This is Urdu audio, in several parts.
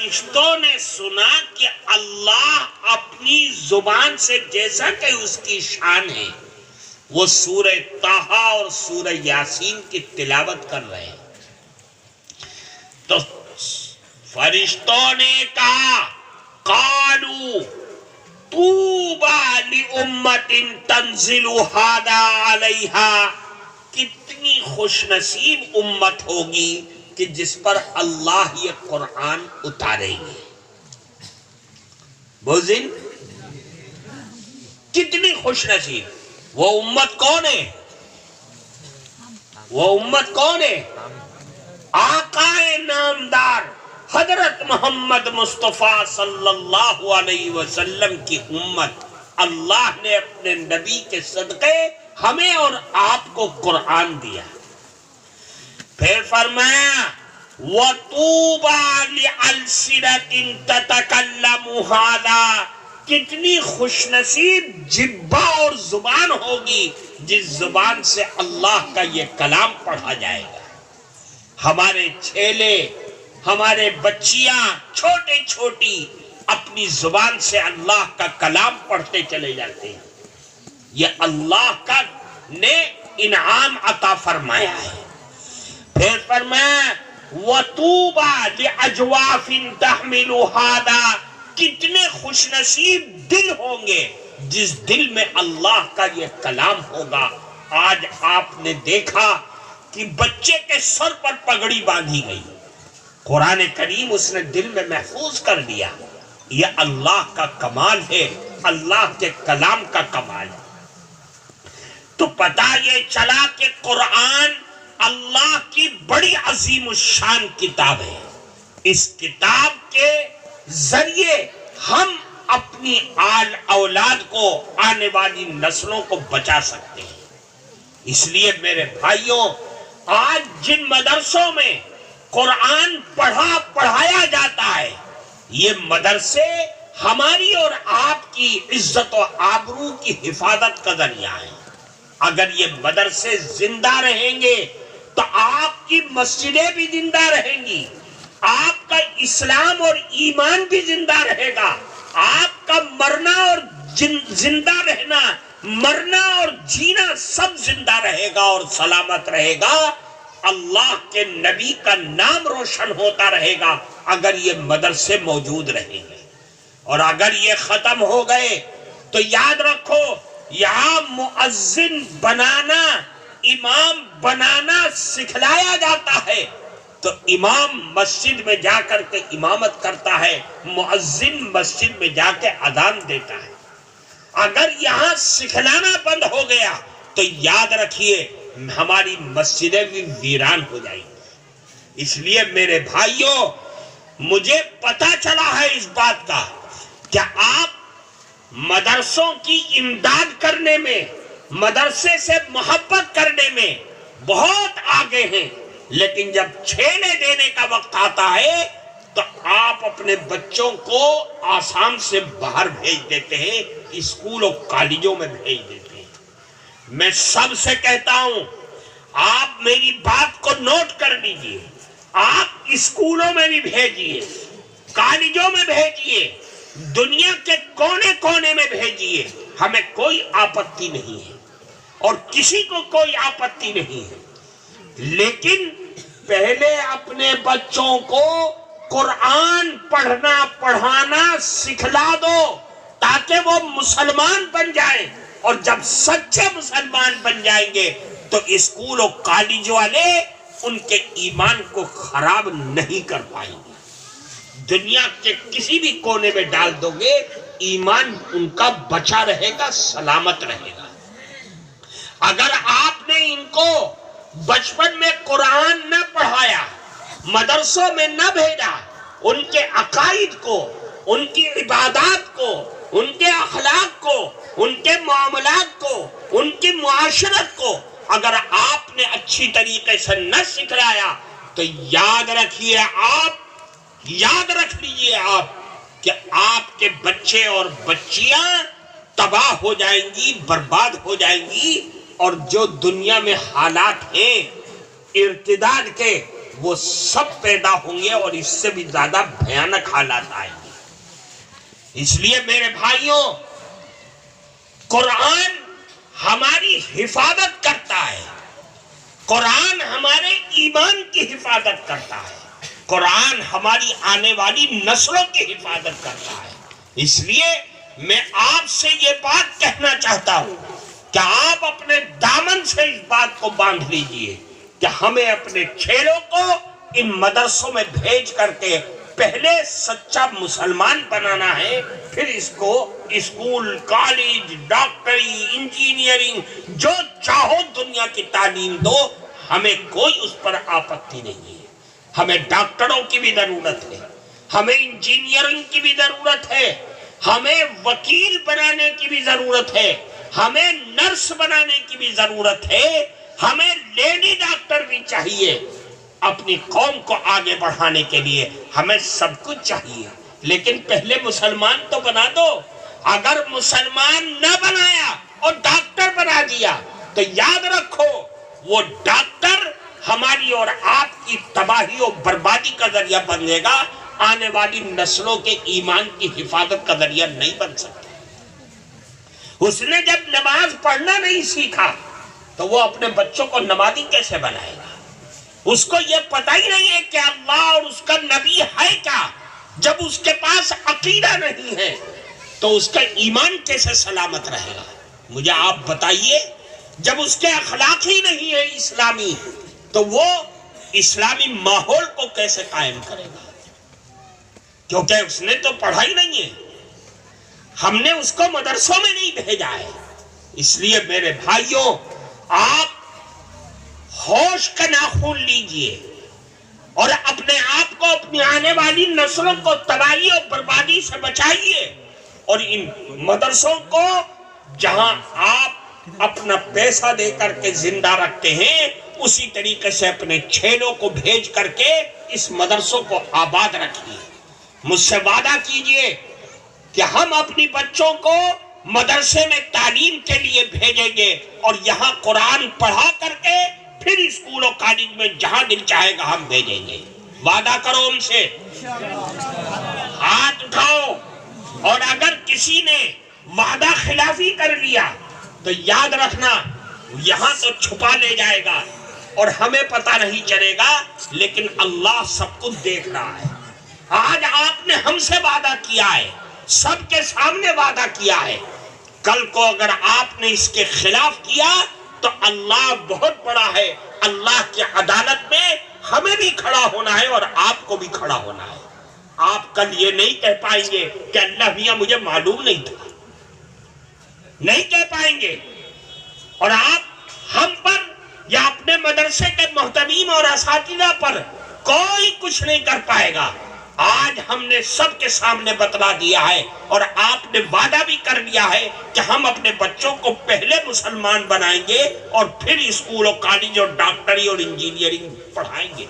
فرشتوں نے سنا کہ اللہ اپنی زبان سے جیسا کہ اس کی شان ہے وہ سورہ طٰہٰ اور سورہ یاسین کی تلاوت کر رہے ہیں، تو فرشتوں نے کہا قالوا طوبی لامۃ تنزل ھذا علیہا، کتنی خوش نصیب امت ہوگی کہ جس پر اللہ یہ قرآن اتاریں گے۔ بوزن کتنی خوش نصیب، وہ امت کون ہے؟ وہ امت کون ہے؟ آقا نامدار حضرت محمد مصطفیٰ صلی اللہ علیہ وسلم کی امت۔ اللہ نے اپنے نبی کے صدقے ہمیں اور آپ کو قرآن دیا۔ پھر فرمایا وَطُوبَى لِأَلْسِنَةٍ تَتَكَلَّمُ هَذَا، کتنی خوش نصیب جبہ اور زبان ہوگی جس زبان سے اللہ کا یہ کلام پڑھا جائے گا۔ ہمارے چھیلے، ہمارے بچیاں چھوٹے چھوٹی اپنی زبان سے اللہ کا کلام پڑھتے چلے جاتے ہیں، یہ اللہ کا نے انعام عطا فرمایا ہے۔ پھر فرمایا وَطُوبَى لِأَجْوَافٍ تَحْمِلُ هَذَا، کتنے خوش نصیب دل ہوں گے جس دل میں اللہ کا یہ کلام ہوگا۔ آج آپ نے دیکھا کہ بچے کے سر پر پگڑی باندھی گئی، قرآن کریم اس نے دل میں محفوظ کر دیا۔ یہ اللہ کا کمال ہے، اللہ کے کلام کا کمال ہے۔ تو پتہ یہ چلا کہ قرآن اللہ کی بڑی عظیم الشان کتاب ہے۔ اس کتاب کے ذریعے ہم اپنی اولاد کو، آنے والی نسلوں کو بچا سکتے ہیں۔ اس لیے میرے بھائیوں، آج جن مدرسوں میں قرآن پڑھایا جاتا ہے، یہ مدرسے ہماری اور آپ کی عزت و آبرو کی حفاظت کا ذریعہ ہے۔ اگر یہ مدرسے زندہ رہیں گے تو آپ کی مسجدیں بھی زندہ رہیں گی، آپ کا اسلام اور ایمان بھی زندہ رہے گا، آپ کا مرنا اور زندہ رہنا، مرنا اور جینا سب زندہ رہے گا اور سلامت رہے گا۔ اللہ کے نبی کا نام روشن ہوتا رہے گا اگر یہ مدرسے موجود رہیں گے۔ اور اگر یہ ختم ہو گئے تو یاد رکھو، یہاں مؤذن بنانا، امام بنانا سکھلایا جاتا ہے، تو امام مسجد میں جا کر کے امامت کرتا ہے، مؤذن مسجد میں جا کے اذان دیتا ہے۔ اگر یہاں سکھلانا بند ہو گیا تو یاد رکھیے ہماری مسجدیں بھی ویران ہو جائیں گی۔ اس لیے میرے بھائیوں، مجھے پتہ چلا ہے اس بات کا کہ آپ مدرسوں کی امداد کرنے میں، مدرسے سے محبت کرنے میں بہت آگے ہیں، لیکن جب چھیلے دینے کا وقت آتا ہے تو آپ اپنے بچوں کو آسام سے باہر بھیج دیتے ہیں، اسکول اور کالجوں میں بھیج دیتے ہیں۔ میں سب سے کہتا ہوں، آپ میری بات کو نوٹ کر لیجئے، آپ اسکولوں میں بھی بھیجیے، کالجوں میں بھیجیے، دنیا کے کونے کونے میں بھیجیے، ہمیں کوئی آپتی نہیں ہے اور کسی کو کوئی آپتی نہیں ہے، لیکن پہلے اپنے بچوں کو قرآن پڑھنا پڑھانا سکھلا دو تاکہ وہ مسلمان بن جائیں، اور جب سچے مسلمان بن جائیں گے تو اسکول و کالج والے ان کے ایمان کو خراب نہیں کر پائیں گے۔ دنیا کے کسی بھی کونے میں ڈال دو گے، ایمان ان کا بچا رہے گا، سلامت رہے گا۔ اگر آپ نے ان کو بچپن میں قرآن نہ پڑھایا، مدرسوں میں نہ بھیجا، ان کے عقائد کو، ان کی عبادات کو، ان کے اخلاق کو، ان کے معاملات کو، ان کی معاشرت کو اگر آپ نے اچھی طریقے سے نہ سکھلایا تو یاد رکھیے، یاد رکھ لیجئے آپ کہ آپ کے بچے اور بچیاں تباہ ہو جائیں گی، برباد ہو جائیں گی، اور جو دنیا میں حالات ہیں ارتداد کے، وہ سب پیدا ہوں گے اور اس سے بھی زیادہ بھیانک حالات آئیں گے. اس لیے میرے بھائیوں، قرآن ہماری حفاظت کرتا ہے، قرآن ہمارے ایمان کی حفاظت کرتا ہے، قرآن ہماری آنے والی نسلوں کی حفاظت کرتا ہے. اس لیے میں آپ سے یہ بات کہنا چاہتا ہوں کہ آپ اپنے دامن سے اس بات کو باندھ لیجئے کہ ہمیں اپنے چیلوں کو ان مدرسوں میں بھیج کر کے پہلے سچا مسلمان بنانا ہے، پھر اس کو اسکول، کالج، ڈاکٹری، انجینئرنگ جو چاہو دنیا کی تعلیم دو، ہمیں کوئی اس پر آپتی نہیں ہے. ہمیں ڈاکٹروں کی بھی ضرورت ہے، ہمیں انجینئرنگ کی بھی ضرورت ہے، ہمیں وکیل بنانے کی بھی ضرورت ہے، ہمیں نرس بنانے کی بھی ضرورت ہے، ہمیں لیڈی ڈاکٹر بھی چاہیے. اپنی قوم کو آگے بڑھانے کے لیے ہمیں سب کچھ چاہیے، لیکن پہلے مسلمان تو بنا دو. اگر مسلمان نہ بنایا اور ڈاکٹر بنا دیا تو یاد رکھو وہ ڈاکٹر ہماری اور آپ کی تباہی اور بربادی کا ذریعہ بن جائے گا، آنے والی نسلوں کے ایمان کی حفاظت کا ذریعہ نہیں بن سکتا. اس نے جب نماز پڑھنا نہیں سیکھا تو وہ اپنے بچوں کو نمازی کیسے بنائے گا؟ اس کو یہ پتہ ہی نہیں ہے کہ اللہ اور اس کا نبی ہے کیا. جب اس کے پاس عقیدہ نہیں ہے تو اس کا ایمان کیسے سلامت رہے گا؟ مجھے آپ بتائیے. جب اس کے اخلاق ہی نہیں ہے اسلامی تو وہ اسلامی ماحول کو کیسے قائم کرے گا؟ کیونکہ اس نے تو پڑھا ہی نہیں ہے، ہم نے اس کو مدرسوں میں نہیں بھیجا ہے. اس لیے میرے بھائیوں، آپ ہوش کا ناخن لیجئے اور اپنے آپ کو، اپنی آنے والی نسلوں کو تباہی اور بربادی سے بچائیے. اور ان مدرسوں کو جہاں آپ اپنا پیسہ دے کر کے زندہ رکھتے ہیں، اسی طریقے سے اپنے چیلوں کو بھیج کر کے اس مدرسوں کو آباد رکھیے. مجھ سے وعدہ کیجئے کہ ہم اپنی بچوں کو مدرسے میں تعلیم کے لیے بھیجیں گے اور یہاں قرآن پڑھا کر کے پھر اسکول و کالج میں جہاں دل چاہے گا ہم بھیجیں گے. وعدہ کرو ہم سے، ہاتھ اٹھاؤ. اور اگر کسی نے وعدہ خلافی کر لیا تو یاد رکھنا یہاں تو چھپا لے جائے گا اور ہمیں پتہ نہیں چلے گا، لیکن اللہ سب کچھ دیکھ رہا ہے. آج آپ نے ہم سے وعدہ کیا ہے، سب کے سامنے وعدہ کیا ہے. کل کو اگر آپ نے اس کے خلاف کیا تو اللہ بہت بڑا ہے. اللہ کی عدالت میں ہمیں بھی کھڑا ہونا ہے اور آپ کو بھی کھڑا ہونا ہے. آپ کل یہ نہیں کہہ پائیں گے کہ اللہ میاں مجھے معلوم نہیں تھا، نہیں کہہ پائیں گے. اور آپ ہم پر یا اپنے مدرسے کے محتمین اور اساتذہ پر کوئی کچھ نہیں کر پائے گا. آج ہم نے سب کے سامنے بتلا دیا ہے اور آپ نے وعدہ بھی کر لیا ہے کہ ہم اپنے بچوں کو پہلے مسلمان بنائیں گے اور پھر اسکول اور کالج اور ڈاکٹری اور انجینئرنگ پڑھائیں گے.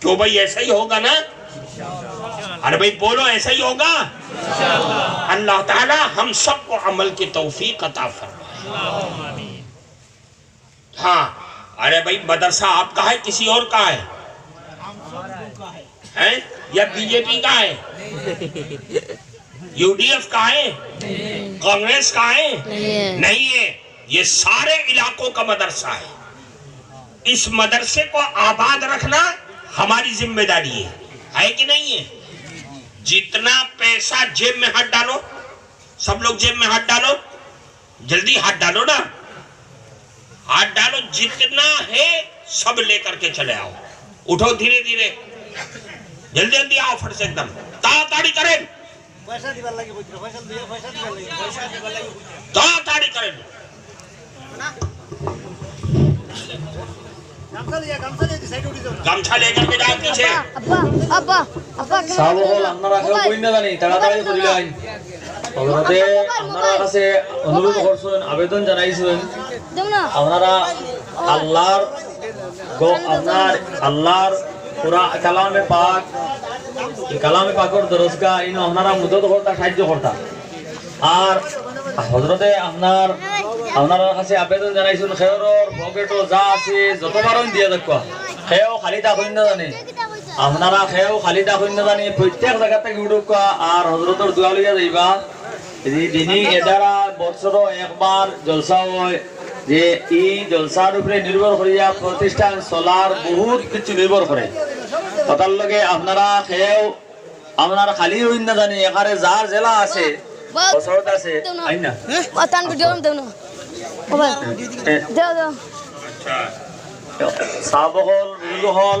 کیوں بھائی ایسا ہی ہوگا نا؟ ارے بھائی بولو ایسا ہی ہوگا. اللہ تعالی ہم سب کو عمل کی توفیق عطا فرمائے. ہاں ارے بھائی مدرسہ آپ کا ہے کسی اور کا ہے یا بی جے پی کا ہے، یو ڈی ایف کا ہے، کانگریس کا ہے؟ نہیں ہے، یہ سارے علاقوں کا مدرسہ ہے. اس مدرسے کو آباد رکھنا ہماری ذمہ داری ہے کہ نہیں ہے؟ جتنا پیسہ جیب میں ہاتھ ڈالو، سب لوگ جیب میں ہاتھ ڈالو، جلدی ہاتھ ڈالو نا، ہاتھ ڈالو. جتنا ہے سب لے کر کے چلے آؤ. اٹھو دھیرے دھیرے، جلدی جلدی آؤ، فٹ سے ایک دم تاڑی کریں، تاڑی کریں. گمچھا لے کر کے جاؤ پیچھے. আবেদন জানাইছেন আপনারা আল্লাহর কালামে পাক, কালামে পাকর দরজগা ইনো আপনারা মদত করতা, সাহায্য করতা. আর হযরতে আপনার কাছে আবেদন জানাইছেন খেয়রর পকেটও যা আছে যতবারই দিয়ে দেখবা খেয়েও খালি থাকুন না জানি আপনারা খেয়েও খালি থাকুন না জানি প্রত্যেক জায়গা থেকে উঠুকা আর হজরতর দোয়া লইয়া যাইবা দিনই এদারা বছরও একবার জলসা হয় যে এই জলসার উপরে নির্ভর করিয়া প্রতিষ্ঠান চলার বহুত কিছু নির্ভর করে কথার লগে আপনারা খেয়েও আপনার খালি হইন না জানি এখানে যার জেলা আছে বছরত আছে আই না অতান ভিডিও দেও না ওবা দেও দেও সাহাব হল বুজুর্গ হল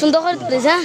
সুন্দর করে তুলিস হ্যাঁ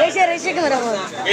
রেসে রেসে ক্যামেরা বল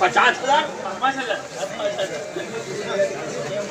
50,000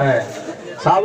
হ্যাঁ সাহাব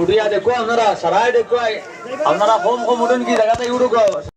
উঠিয়া দেখো আপনারা সারাই দেখো আপনারা কম কম উঠুন কি জায়গাতে উঠুকো